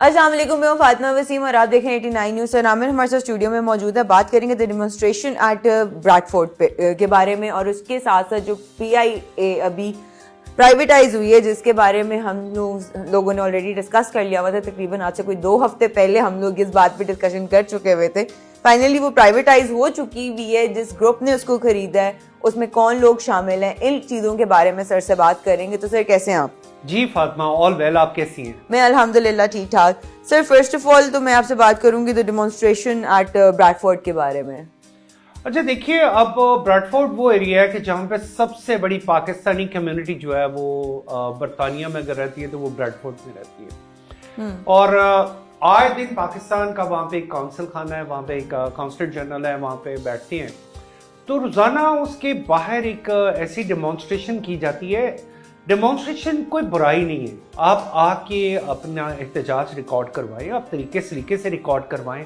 अस्सलाम वालेकुम, मैं हूं फातिमा वसीम और आप देखें 89 न्यूज़। सर आमिर हमारे साथ स्टूडियो में मौजूद है। बात करेंगे द डेमोन्स्ट्रेशन एट ब्रैडफोर्ड के बारे में और उसके साथ साथ जो PIA अभी प्राइवेटाइज हुई है जिसके बारे में हम लोगों ने ऑलरेडी डिस्कस कर लिया हुआ था। तकरीबन आज से कोई 2 हफ्ते पहले हम लोग इस बात पे डिस्कशन कर चुके हुए थे। फाइनली वो प्राइवेटाइज हो चुकी हुई है। जिस ग्रुप ने उसको खरीदा है उसमें कौन लोग शामिल हैं, इन चीज़ों के बारे में सर से बात करेंगे। तो सर कैसे हैं आप? जी फातिमा, ऑल वेल, आप कैसी हैं? मैं अल्हम्दुलिल्लाह ठीक ठाक। सर फर्स्ट ऑफ ऑल तो मैं आपसे बात करूंगी द डेमोन्स्ट्रेशन एट ब्रैडफोर्ड के बारे में। अच्छा देखिए, अब ब्रैडफोर्ड वो एरिया है कि जहाँ पे सबसे बड़ी पाकिस्तानी कम्युनिटी जो है वो बरतानिया में अगर रहती है तो वो ब्रैडफोर्ड में रहती है। और आए दिन पाकिस्तान का वहाँ पे एक काउंसिल खाना है, वहाँ पे एक काउंसलर जनरल है, वहाँ पे बैठते हैं तो रोजाना उसके बाहर एक ऐसी डेमोन्स्ट्रेशन की जाती है। डेमोन्स्ट्रेशन कोई बुराई नहीं है, आप आके अपना एहतजाज रिकॉर्ड करवाएं, आप तरीके से रिकॉर्ड करवाएं।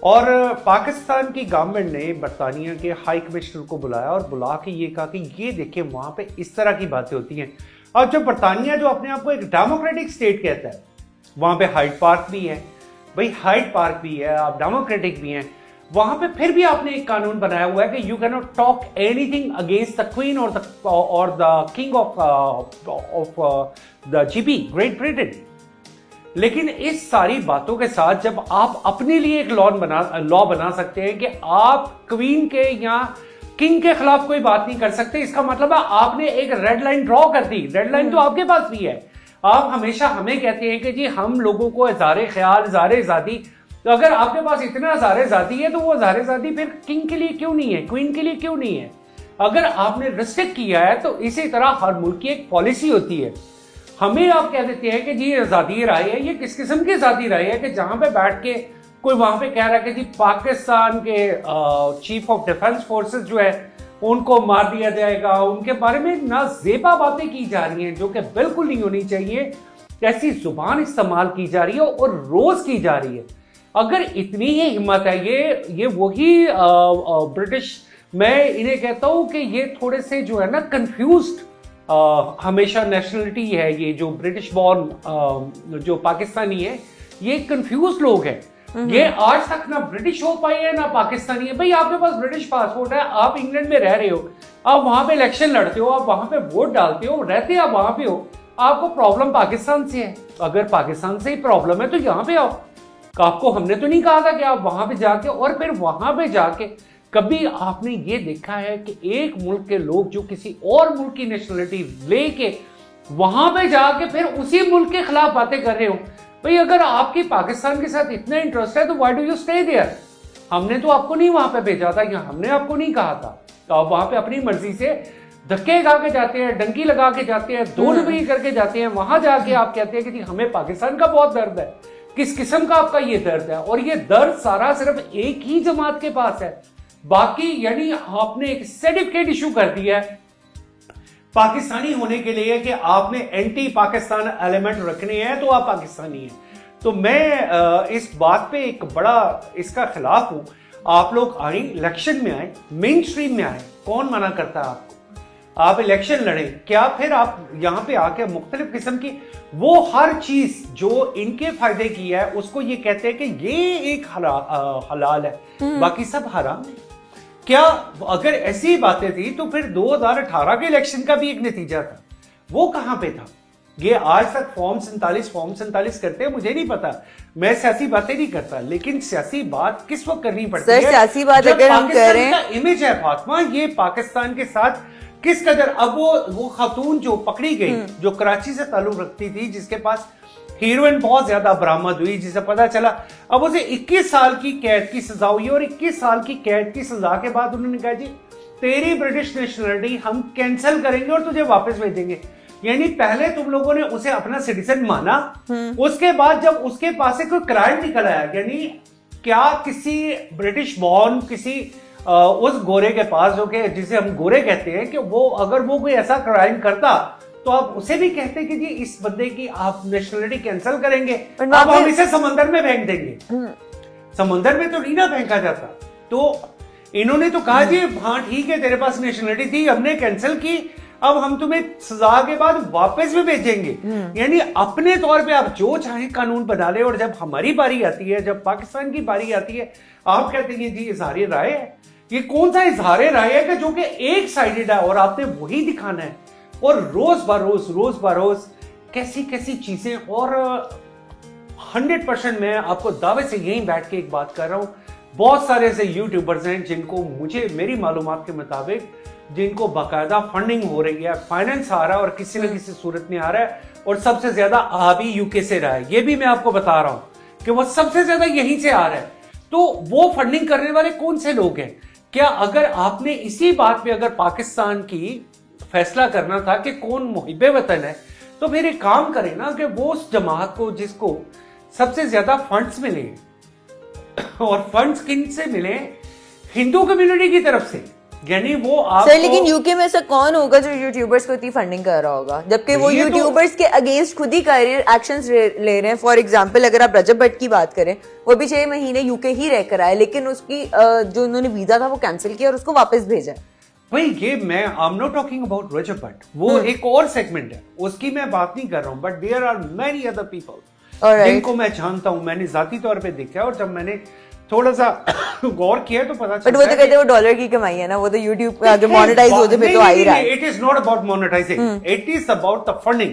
और पाकिस्तान की गवर्नमेंट ने बरतानिया के हाई कमिश्नर को बुलाया और बुला के ये कहा कि ये देखिए वहाँ पे इस तरह की बातें होती हैं। और जो बरतानिया जो अपने आप को एक डेमोक्रेटिक स्टेट कहता है, वहाँ पे हाइड पार्क भी है, भाई हाइड पार्क भी है, आप डेमोक्रेटिक भी हैं, वहां पे फिर भी आपने एक कानून बनाया हुआ है कि you can not talk anything against the queen और the king of the GP great Britain. लेकिन इस सारी बातों के साथ जब आप अपने लिए एक लॉ बना सकते हैं कि आप क्वीन के या किंग के खिलाफ कोई बात नहीं कर सकते, इसका मतलब है आपने एक रेड लाइन ड्रॉ कर दी। रेड लाइन तो आपके पास भी है। आप हमेशा हमें कहते हैं कि जी हम लोगों को इज़हार ख्याल, इज़हार आज़ादी, तो अगर आपके पास इतना इज़हार आज़ादी है तो वो इज़हार आज़ादी फिर किंग के लिए क्यों नहीं है, क्वीन के लिए क्यों नहीं है? अगर आपने रिस्ट्रिक्ट किया है तो इसी तरह हर मुल्क की एक पॉलिसी होती है। हमें आप कह देते हैं कि जी आज़ादी राय है, ये किस किस्म की आज़ादी राय है कि जहां पे बैठ के कोई वहां पे कह रहा है कि जी पाकिस्तान के चीफ ऑफ डिफेंस फोर्सेस जो है उनको मार दिया जाएगा, उनके बारे में नाजेबा बातें की जा रही हैं जो कि बिल्कुल नहीं होनी चाहिए। ऐसी जुबान इस्तेमाल की जा रही है और रोज की जा रही है। अगर इतनी ही हिम्मत है, ये वही ब्रिटिश, मैं इन्हें कहता हूं कि ये थोड़े से जो है ना कंफ्यूज्ड हमेशा नेशनलिटी है, ये जो ब्रिटिश बॉर्न जो पाकिस्तानी है ये कंफ्यूज लोग हैं। ये आज तक ना ब्रिटिश हो पाई है ना पाकिस्तानी है। भाई आपके पास ब्रिटिश पासपोर्ट है, आप इंग्लैंड में रह रहे हो, आप वहां पे इलेक्शन लड़ते हो, आप वहां पे वोट डालते हो, रहते आप वहां पे हो, आपको प्रॉब्लम पाकिस्तान से है। अगर पाकिस्तान से ही प्रॉब्लम है तो यहाँ पे आओ। आपको हमने तो नहीं कहा था कि आप वहां पे जाके, और फिर वहां पे जाके कभी आपने ये देखा है कि एक मुल्क के लोग जो किसी और मुल्क की नेशनलिटी लेके वहां पे जाके फिर उसी मुल्क के खिलाफ बातें कर रहे हो? भाई अगर आपकी पाकिस्तान के साथ इतना इंटरेस्ट है तो why do you stay there? हमने तो आपको नहीं वहां पे भेजा था, या हमने आपको नहीं कहा था। तो आप वहां पे अपनी मर्जी से धक्के खा के जाते हैं, डंकी लगा के जाते हैं, 2 रुपये करके जाते हैं। वहां जाके आप कहते हैं कि जी हमें पाकिस्तान का बहुत दर्द है। किस किस्म का आपका ये दर्द है? और ये दर्द सारा सिर्फ एक ही जमात के पास है, बाकी यानी आपने एक सर्टिफिकेट इशू कर दिया है पाकिस्तानी होने के लिए कि आपने एंटी पाकिस्तान एलिमेंट रखने हैं तो आप पाकिस्तानी हैं। तो मैं इस बात पे एक बड़ा इसका खिलाफ हूं। आप लोग आए, इलेक्शन में आए, मेन स्ट्रीम में आए, कौन मना करता है आपको? आप इलेक्शन लड़े, क्या फिर आप यहाँ पे आके मुख्तलिफ किस्म की वो हर चीज जो इनके फायदे की है उसको ये कहते हैं कि ये एक हलाल है, बाकी सब हराम है। क्या अगर ऐसी बातें थी तो फिर 2018 के इलेक्शन का भी एक नतीजा था, वो कहां पे था? ये आज तक फॉर्म 47 करते हैं, मुझे नहीं पता, मैं सियासी बातें नहीं करता, लेकिन सियासी बात किस वक्त करनी पड़ती है? सियासी बात अगर हम कह रहे हैं, इमेज है फातिमा, ये पाकिस्तान के साथ किस कदर। अब वो खातून जो पकड़ी गई जो कराची से ताल्लुक रखती थी, जिसके पास हीरोइन बहुत ज्यादा बरामद हुई, जिसे पता चला, अब उसे 21 साल की कैद की सजा हुई और 21 साल की कैद की सजा के बाद उन्होंने कहा जी तेरी ब्रिटिश नेशनलिटी हम कैंसिल करेंगे और तुझे वापस भेजेंगे। यानी पहले तुम लोगों ने उसे अपना सिटीजन माना, उसके बाद जब उसके पास से कोई क्राइम निकल आया, यानी क्या किसी ब्रिटिश बॉर्न किसी उस गोरे के पास, जो कि जिसे हम गोरे कहते हैं, कि वो अगर वो कोई ऐसा क्राइम करता तो आप उसे भी कहते कि जी इस बंदे की आप नेशनलिटी कैंसिल करेंगे, अब हम इसे समंदर में फेंक देंगे। समंदर में तो नहीं ना फेंका जाता। तो इन्होंने तो कहा जी हाँ ठीक है, तेरे पास नेशनलिटी थी, हमने कैंसिल की, अब हम तुम्हें सजा के बाद वापस भी भेजेंगे। यानी अपने तौर पे आप जो चाहे कानून बना ले, और जब हमारी बारी आती है, जब पाकिस्तान की बारी आती है, आप कहते हैं जी इजहार राय है। ये कौन सा इजहार राय है कि जो कि एक साइडेड है और आपने वही दिखाना है। और रोज बरोज कैसी कैसी चीजें। और 100% मैं आपको दावे से यहीं बैठ के एक बात कर रहा हूं, बहुत सारे ऐसे यूट्यूबर्स हैं जिनको मेरी मालूमात के मुताबिक जिनको बाकायदा फंडिंग हो रही है, फाइनेंस आ रहा है और किसी न किसी सूरत में आ रहा है, और सबसे ज्यादा आ भी यूके से रहा है। ये भी मैं आपको बता रहा हूं कि वो सबसे ज्यादा यहीं से आ रहा है। तो वो फंडिंग करने वाले कौन से लोग हैं? क्या अगर आपने इसी बात पे अगर पाकिस्तान की फैसला करना था कि कौन मुहिब्बे वतन है, तो फिर एक काम करें ना कि वो उस जमात को जिसको सबसे ज्यादा फंड्स मिले, और फंड्स किन से मिले? हिंदू कम्युनिटी की तरफ से। यानी वो आप सर, लेकिन यूके में ऐसा कौन होगा जो यूट्यूबर्स को इतनी फंडिंग कर रहा होगा, जबकि वो यूट्यूबर्स के अगेंस्ट खुद ही एक्शंस ले रहे हैं। फॉर एग्जांपल अगर आप रजब भट्ट की बात करें, वो भी 6 महीने यूके ही रहकर आए, लेकिन उसकी जो उन्होंने वीजा था वो कैंसिल किया और उसको वापस भेजा। भाई ये मैं I am not talking about Rajab Bhatt, वो एक और सेगमेंट है, उसकी मैं बात नहीं कर रहा हूं। But there are many other people जिनको मैं जानता हूं, मैंने जाती तौर पे देखा है, और जब मैंने थोड़ा सा गौर किया तो पता चला। बट वो तो कहते हैं वो डॉलर की कमाई है ना, वो तो यूट्यूब पे आगे मोनेटाइज होते पे तो आ ही रहा है। It is not about monetising, it is about the funding.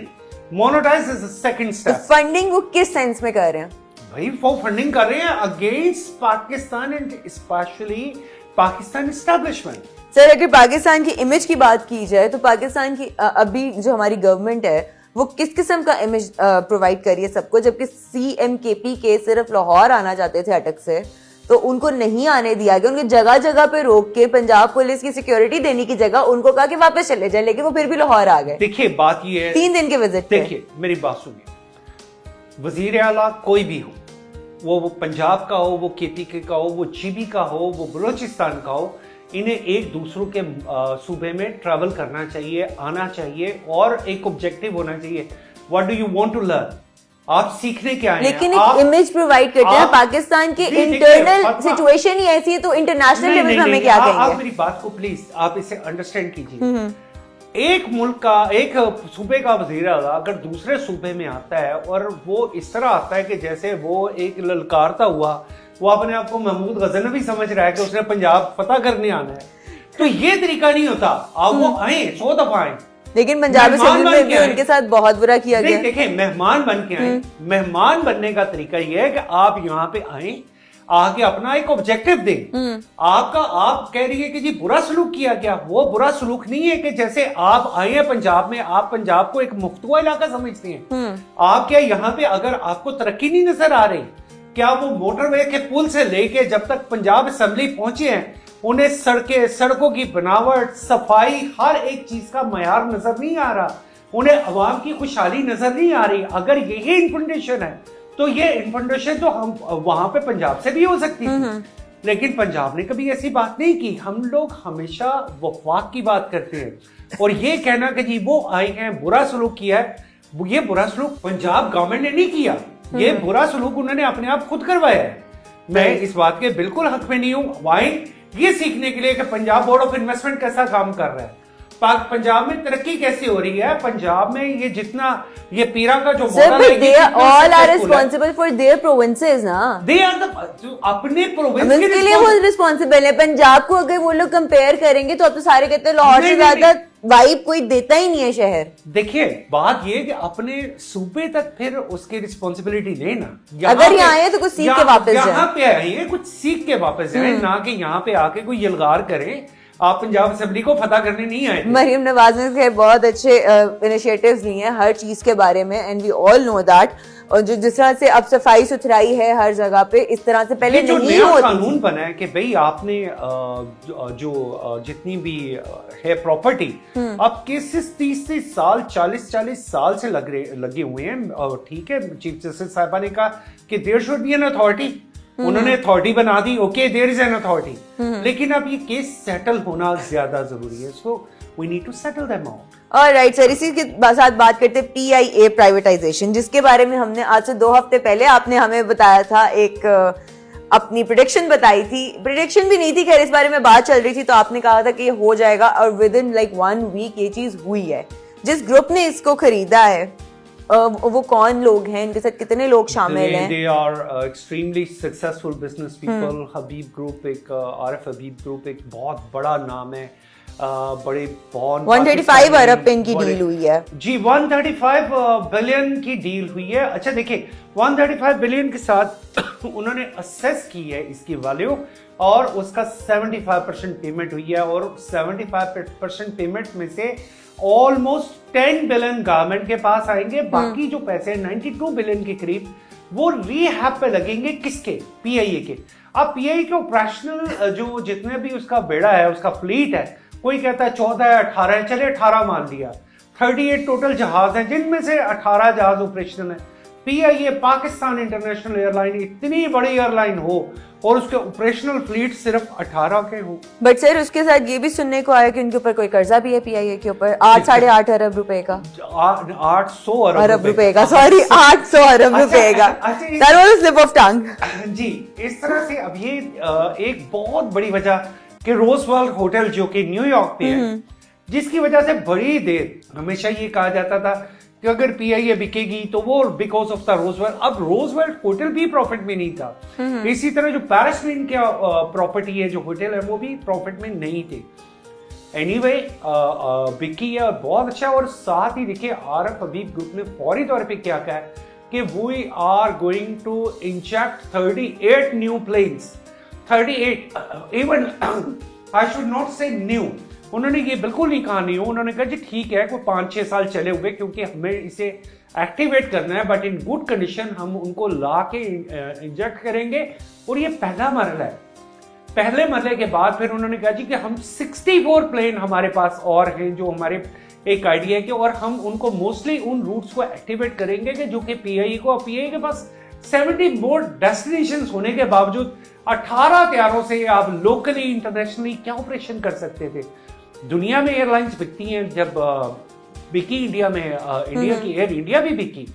Monetise is the second step. Funding वो किस सेंस में कर रहे हैं? भाई वो फंडिंग कर रहे हैं against Pakistan and specially Pakistan establishment. Sir, अगर पाकिस्तान की इमेज की बात की जाए तो पाकिस्तान की अभी जो हमारी गवर्नमेंट है वो किस किस्म का इमेज प्रोवाइड कर रही है सबको, जबकि CMKP के सिर्फ लाहौर आना चाहते थे अटक से, तो उनको नहीं आने दिया गया। उनके जगह जगह पे रोक के पंजाब पुलिस की सिक्योरिटी देने की जगह उनको कहा कि वापस चले जाए, लेकिन वो फिर भी लाहौर आ गए। देखिए बात ये है, 3 दिन के विजिट। देखिए मेरी बात सुनिए, वजीर आला कोई भी हो, वो पंजाब का हो, वो KPK का हो, वो GB का हो, वो बलोचिस्तान का हो, इन्हें एक दूसरों के सूबे में ट्रैवल करना चाहिए, आना चाहिए, और एक ऑब्जेक्टिव होना चाहिए। What do you want to learn? आप सीखने क्या है? लेकिन एक इमेज प्रोवाइड करते हैं। पाकिस्तान की इंटरनल सिचुएशन ही ऐसी है, तो इंटरनेशनल लेवल पे हमें क्या कहेंगे? आप मेरी बात को प्लीज आप इसे अंडरस्टैंड कीजिए। एक मुल्क का, एक सूबे का वजीर आला अगर दूसरे सूबे में आता है और वो इस तरह आता है कि जैसे वो एक ललकारता हुआ, वो अपने आप को महमूद गजनवी समझ रहा है कि उसने पंजाब फतह करने आना है, तो ये तरीका नहीं होता। आप वो आए 100 दफा आए, लेकिन पंजाब में भी उनके साथ बहुत बुरा किया गया। देखिए मेहमान बन के आए, मेहमान बनने का तरीका ये है कि आप यहाँ पे आए, आके अपना एक ऑब्जेक्टिव दें। आप कह रही है कि जी बुरा सलूक किया गया, वो बुरा सलूक नहीं है कि जैसे आप आए हैं पंजाब में, आप पंजाब को एक मुफ्तुआ इलाका समझते हैं। आप क्या यहाँ पे अगर आपको तरक्की नहीं नजर आ रही? क्या वो मोटरवे के पुल से लेके जब तक पंजाब असेंबली पहुंचे हैं, उन्हें सड़कों की बनावट, सफाई, हर एक चीज का मयार नजर नहीं आ रहा? उन्हें अवाम की खुशहाली नजर नहीं आ रही? अगर यही इन्फॉर्मेशन है तो ये इन्फॉर्मेशन तो हम वहां पे पंजाब से भी हो सकती थी, लेकिन पंजाब ने कभी ऐसी बात नहीं की। हम लोग हमेशा वफाक की बात करते हैं, और ये कहना कि जी वो आए हैं बुरा सलूक किया है, ये बुरा सलूक पंजाब गवर्नमेंट ने नहीं किया, ये बुरा सलूक उन्होंने अपने आप खुद करवाया है। मैं इस बात के बिल्कुल हक में नहीं हूं। वाई ये सीखने के लिए कि पंजाब बोर्ड ऑफ इन्वेस्टमेंट कैसा काम कर रहा है, पंजाब में तरक्की कैसे हो रही है, पंजाब में ये जितना ये पीरा का जो मॉडल है, they all are responsible for their provinces ना, they are the अपने प्रोविंस के लिए वो रिस्पॉन्सिबल है। पंजाब को अगर वो लोग कंपेयर करेंगे तो अब तो सारे कहते हैं लाहौर से ज्यादा वाइब कोई देता ही नहीं है शहर। देखिए बात ये कि अपने सूबे तक फिर उसकी रिस्पॉन्सिबिलिटी लेना, अगर यहाँ आए तो कुछ सीख के वापस जाए, यहाँ पे आइए कुछ सीख के वापस जाए, ना कि यहाँ पे आके कोई यलगार करे। आप पंजाब असेंबली को फतह करने नहीं आए। मरियम नवाज ने बहुत अच्छे इनिशिएटिव्स लिए हैं हर चीज के बारे में, and we all know that. और जो जिस तरह से अब सफाई सुथराई है हर जगह पे, इस तरह से पहले नहीं होती। जो कानून बना है कि भाई आपने जो जितनी भी है प्रॉपर्टी, अब केसेस 30 साल 40 साल से लगे हुए हैं। और ठीक है, चीफ जस्टिस साहिबा ने कहा कि there should be an authority, उन्होंने अथॉरिटी बना दी, okay there is an authority, लेकिन अब ये केस सेटल होना ज्यादा जरूरी है, so we need to settle them out. Alright sir, इसी के साथ बात करते हैं PIA प्राइवेटाइजेशन, जिसके बारे में हमने आज से 2 हफ्ते पहले आपने हमें बताया था एक अपनी प्रिडिक्शन बताई थी, प्रिडिक्शन भी नहीं थी, खैर इस बारे में बात चल रही थी, तो आपने कहा था कि ये हो जाएगा और विद इन लाइक 1 वीक ये चीज हुई है। जिस ग्रुप ने इसको खरीदा है वो कौन लोग हैं, इनके साथ कितने लोग शामिल हैं? They are extremely successful business people. Habib group एक आरिफ हबीब ग्रुप एक बहुत बड़ा नाम है, बड़े बॉन्ड 135 अरब पे इनकी डील हुई है जी, 135 बिलियन की डील हुई है। अच्छा देखिए 135 बिलियन के साथ उन्होंने असेस की है इसकी वैल्यू और उसका 75% पेमेंट हुई है और 75% पेमेंट में से ऑलमोस्ट 10 बिलियन गवर्नमेंट के पास आएंगे, बाकी जो पैसे 92 बिलियन के करीब वो रीहैब पे लगेंगे किसके? पीआईए के। अब पीआईए के ऑपरेशनल जो जितने भी उसका बेड़ा है, उसका फ्लीट है, कोई कहता है 14 है 18 है, चले 18 मान लिया, 38 टोटल जहाज हैं जिनमें से 18 जहाज ऑपरेशनल है। पीआईए पाकिस्तान इंटरनेशनल एयरलाइन इतनी बड़ी एयरलाइन हो और उसके ऑपरेशनल फ्लीट सिर्फ 18 के हो। बट सर उसके साथ ये भी सुनने को आया कि उनके ऊपर कोई कर्जा भी है पीआईए के ऊपर 8.5 अरब रुपए का, 800 अरब रुपए का, सॉरी 800 अरब रुपए का। That was a slip of tongue। जी, इस तरह से अब ये एक बहुत बड़ी वजह कि रोजवेल्ट होटल जो कि न्यूयॉर्क पे है, जिसकी वजह से बड़ी देर हमेशा ये कहा जाता था कि अगर पीआईए बिकेगी तो वो बिकॉज ऑफ द रोजवेल्ट। अब रोजवेल्ट होटल भी प्रॉफिट में नहीं था, इसी तरह जो पेरिस में इनके प्रॉपर्टी है, जो होटल है, वो भी प्रॉफिट में नहीं थे। एनीवे बिकी है बहुत अच्छा। और साथ ही देखिए आरिफ हबीब ग्रुप ने फौरी तौर पे क्या कहा है कि we are going to inject 38 new planes, 38 even I should not say new, उन्होंने ये बिल्कुल नहीं कहा नहीं हो, उन्होंने कहा जी ठीक है कोई 5-6 साल चले हुए क्योंकि हमें इसे एक्टिवेट करना है, बट इन गुड कंडीशन हम उनको ला के इंजेक्ट करेंगे। और ये पहला मरहला है। पहले मरहले के बाद फिर उन्होंने कहा जी कि हम 64 प्लेन हमारे पास और हैं जो हमारे एक आइडिया है कि, और हम उनको मोस्टली उन रूट्स को एक्टिवेट करेंगे कि जो कि पीआईए के पास 70 मोर डेस्टिनेशंस होने के बावजूद 18 तैयारों से आप लोकली इंटरनेशनली क्या ऑपरेशन कर सकते थे। दुनिया में एयरलाइंस बिकती हैं, जब बिकी इंडिया में इंडिया की एयर इंडिया भी बिकी,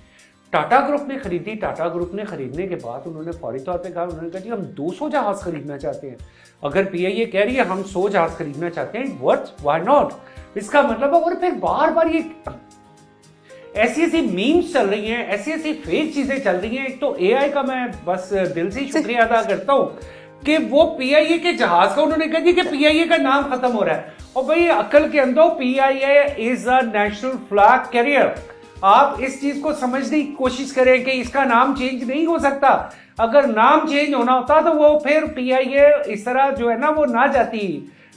टाटा ग्रुप ने खरीदी। टाटा ग्रुप ने खरीदने के बाद उन्होंने फौरी तौर पे कहा, उन्होंने कहा जी हम 200 जहाज खरीदना चाहते हैं, अगर पीआईए कह रही है हम 100 जहाज खरीदना चाहते हैं, व्हाई नॉट। इसका मतलब है, और फिर बार बार ये ऐसी मीम्स चल रही हैं, ऐसी फेक चीजें चल रही हैं। एक तो एआई का मैं बस दिल से शुक्रिया अदा करता हूं कि वो पीआईए के जहाज का उन्होंने कहा जी कि पीआईए का नाम खत्म हो रहा है। और भाई अकल के अंदर PIA is a national flag carrier. आप इस चीज को समझने की कोशिश करें कि इसका नाम चेंज नहीं हो सकता। अगर नाम चेंज होना होता तो वो फिर पीआईए इस तरह जो है ना वो ना जाती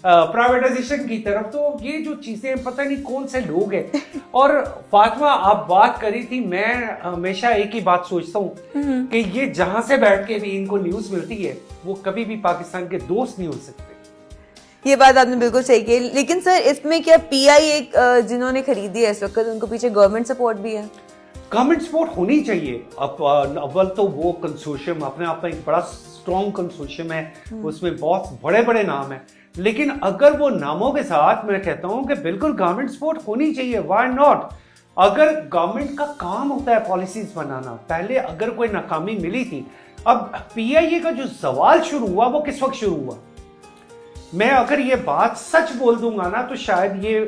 प्राइवेटाइजेशन की तरफ। तो ये जो चीजें पता नहीं कौन से लोग हैं। और फातिमा आप बात करी थी, मैं हमेशा एक ही बात सोचता हूँ कि ये जहां से बैठ के भी इनको न्यूज मिलती है वो कभी भी पाकिस्तान के दोस्त नहीं हो सकते। ये बात आपने बिल्कुल सही की। लेकिन सर इसमें क्या पीआईए जिन्होंने खरीदी है इस वक्त, उनको पीछे गवर्नमेंट सपोर्ट भी है? गवर्नमेंट सपोर्ट होनी चाहिए। अब अव्वल तो वो कंसोर्शियम अपने आप में एक बड़ा स्ट्रॉन्ग कंसोर्शियम है, उसमें बहुत बड़े बड़े नाम है। लेकिन अगर वो नामों के साथ मैं कहता हूं कि बिल्कुल गवर्नमेंट सपोर्ट होनी चाहिए, व्हाई नॉट। अगर गवर्नमेंट का काम होता है पॉलिसीज बनाना, पहले अगर कोई नाकामी मिली थी, अब पीआईए का जो सवाल शुरू हुआ वो किस वक्त शुरू हुआ? मैं अगर ये बात सच बोल दूंगा ना तो शायद ये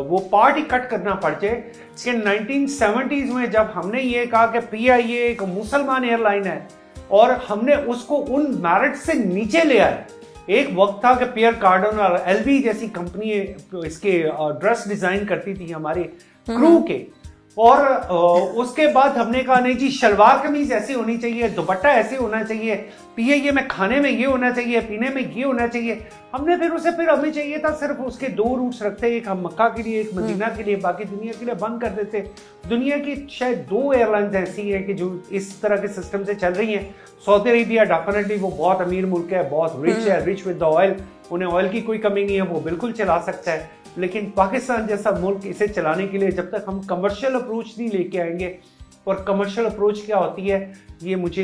वो पार्ट ही कट करना पड़ जाए कि 1970s में जब हमने ये कहा कि पीआईए एक मुसलमान एयरलाइन है और हमने उसको उन मेरिट से नीचे ले आए। एक वक्त था कि पियर कार्डन और एलवी जैसी कंपनी इसके ड्रेस डिजाइन करती थी हमारे क्रू के, और उसके बाद हमने कहा नहीं जी शलवार कमीज ऐसी होनी चाहिए, दुपट्टा ऐसे होना चाहिए, पीआईए में खाने में ये होना चाहिए, पीने में ये होना चाहिए। हमने फिर हमें चाहिए था सिर्फ उसके 2 रूट्स रखते, एक हम मक्का के लिए, एक मदीना के लिए, बाकी दुनिया के लिए बंद कर देते। दुनिया की शायद 2 एयरलाइंस ऐसी हैं कि जो इस तरह के सिस्टम से चल रही हैं। सऊदी अरेबिया डेफिनेटली वो बहुत अमीर मुल्क है, बहुत रिच है, रिच विद द ऑयल, उन्हें ऑयल की कोई कमी नहीं है, वो बिल्कुल चला सकता है। लेकिन पाकिस्तान जैसा मुल्क इसे चलाने के लिए जब तक हम कमर्शियल अप्रोच नहीं लेके आएंगे, और कमर्शियल अप्रोच क्या होती है ये मुझे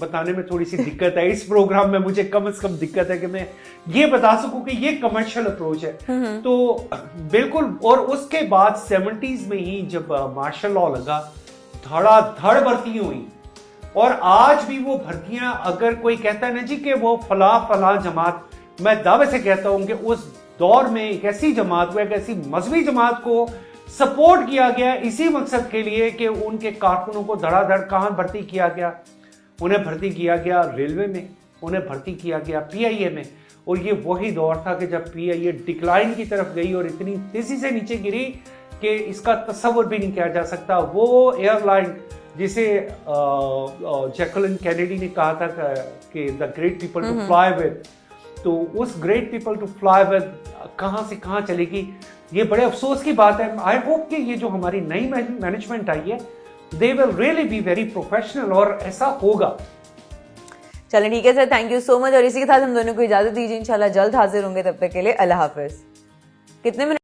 बताने में थोड़ी सी दिक्कत है। इस प्रोग्राम में मुझे कम से कम दिक्कत है कि मैं ये बता सकूं कि ये कमर्शियल अप्रोच है। तो बिल्कुल। और उसके बाद 70s में ही जब मार्शल लॉ लगा, धड़ाधड़ भर्ती हुई, और आज भी वो भर्तियां, अगर कोई कहता है ना जी कि वो फला जमात, मैं दावे से कहता हूं कि उस दौर में एक ऐसी जमात को, एक ऐसी मजहबी जमात को सपोर्ट किया गया इसी मकसद के लिए कि उनके कारकुनों को धड़ाधड़ कहां भर्ती किया गया। उन्हें भर्ती किया गया रेलवे में, उन्हें भर्ती किया गया पीआईए में। और ये वही दौर था कि जब पीआईए डिक्लाइन की तरफ गई और इतनी तेजी से नीचे गिरी कि इसका तस्वर भी नहीं किया जा सकता। वो एयरलाइन जिसे जैकलिन कैनेडी ने कहा था कि the great people to fly with, तो उस great people to fly with कहां से कहां चलेगी, ये बड़े अफसोस की बात है। आई होप कि ये जो हमारी नई मैनेजमेंट आई है, they will really be very professional, और ऐसा होगा। चलें ठीक है sir, thank you so much. और इसी के साथ हम दोनों को इजाजत दीजिए, इंशाल्लाह जल्द हाजिर होंगे, तब तक के लिए अल्लाह हाफिज। कितने मिनट